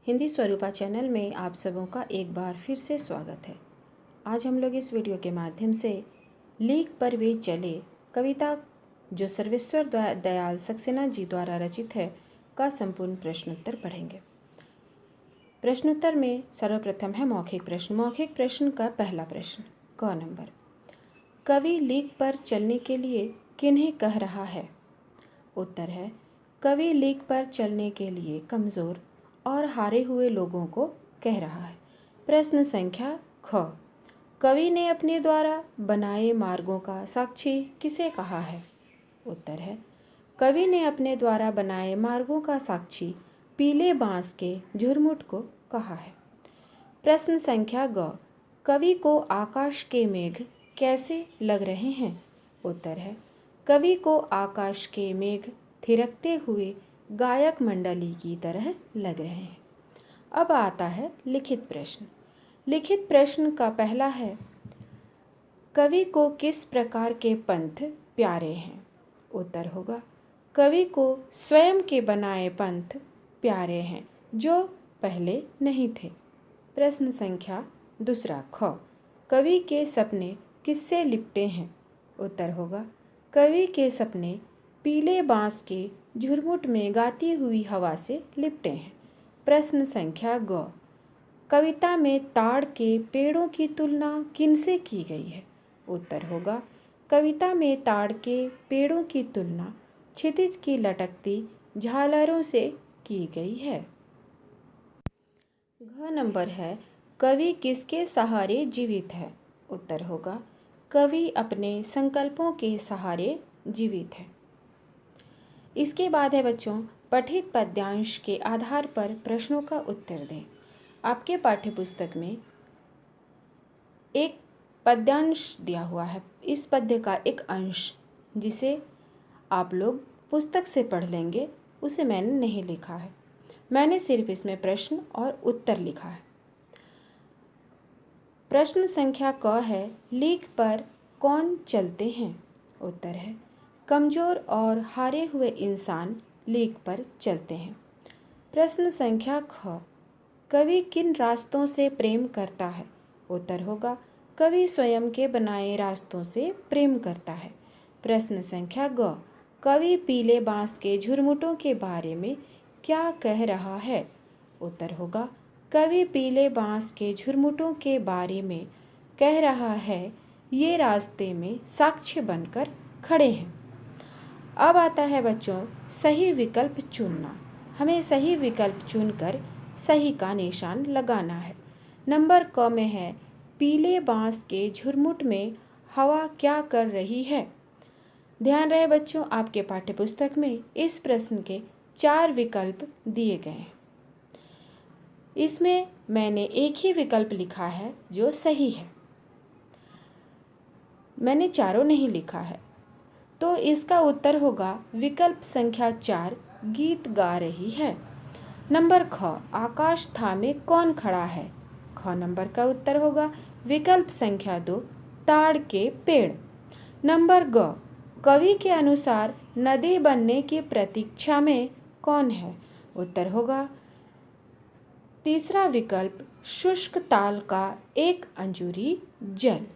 हिंदी स्वरूपा channel में आप सबों का एक बार फिर से स्वागत है। आज हम लोग इस वीडियो के माध्यम से लीक पर वे चले कविता जो सर्वेश्वर दयाल सक्सेना जी द्वारा रचित है का संपूर्ण प्रश्नोत्तर पढ़ेंगे। प्रश्नोत्तर में सर्वप्रथम है मौखिक प्रश्न। मौखिक प्रश्न का पहला प्रश्न क नंबर, कवि लीक पर चलने के लिए किन्हें कह रहा है? उत्तर है कवि लीक पर चलने के लिए कमज़ोर और हारे हुए लोगों को कह रहा है। प्रश्न संख्या ख, कवि ने अपने द्वारा बनाए मार्गों का साक्षी किसे कहा है? उत्तर है कवि ने अपने द्वारा बनाए मार्गों का साक्षी पीले बांस के झुरमुट को कहा है। प्रश्न संख्या ग, कवि को आकाश के मेघ कैसे लग रहे हैं? उत्तर है कवि को आकाश के मेघ थिरकते हुए गायक मंडली की तरह लग रहे हैं। अब आता है लिखित प्रश्न। लिखित प्रश्न का पहला है, कवि को किस प्रकार के पंथ प्यारे हैं? उत्तर होगा कवि को स्वयं के बनाए पंथ प्यारे हैं जो पहले नहीं थे। प्रश्न संख्या दूसरा ख, कवि के सपने किससे लिपटे हैं? उत्तर होगा कवि के सपने पीले बांस के झुरमुट में गाती हुई हवा से लिपटे हैं। प्रश्न संख्या ग, कविता में ताड़ के पेड़ों की तुलना किनसे की गई है? उत्तर होगा कविता में ताड़ के पेड़ों की तुलना क्षितिज की लटकती झालरों से की गई है। घ नंबर है, कवि किसके सहारे जीवित है? उत्तर होगा कवि अपने संकल्पों के सहारे जीवित है। इसके बाद है बच्चों, पठित पद्यांश के आधार पर प्रश्नों का उत्तर दें। आपके पाठ्यपुस्तक में एक पद्यांश दिया हुआ है। इस पद्य का एक अंश जिसे आप लोग पुस्तक से पढ़ लेंगे, उसे मैंने नहीं लिखा है। मैंने सिर्फ इसमें प्रश्न और उत्तर लिखा है। प्रश्न संख्या क है, लीक पर कौन चलते हैं? उत्तर है कमज़ोर और हारे हुए इंसान लीक पर चलते हैं। प्रश्न संख्या ख, कवि किन रास्तों से प्रेम करता है? उत्तर होगा कवि स्वयं के बनाए रास्तों से प्रेम करता है। प्रश्न संख्या ग, कवि पीले बांस के झुरमुटों के बारे में क्या कह रहा है? उत्तर होगा कवि पीले बांस के झुरमुटों के बारे में कह रहा है ये रास्ते में साक्ष्य बनकर खड़े हैं। अब आता है बच्चों सही विकल्प चुनना। हमें सही विकल्प चुनकर सही का निशान लगाना है। नंबर क में है, पीले बांस के झुरमुट में हवा क्या कर रही है? ध्यान रहे बच्चों, आपके पाठ्यपुस्तक में इस प्रश्न के 4 विकल्प दिए गए हैं। इसमें मैंने एक ही विकल्प लिखा है जो सही है, मैंने चारों नहीं लिखा है। तो इसका उत्तर होगा विकल्प संख्या 4, गीत गा रही है। नंबर ख, आकाश थामे कौन खड़ा है? ख नंबर का उत्तर होगा विकल्प संख्या 2, ताड़ के पेड़। नंबर ग, कवि के अनुसार नदी बनने की प्रतीक्षा में कौन है? उत्तर होगा तीसरा विकल्प, शुष्क ताल का एक अंजूरी जल।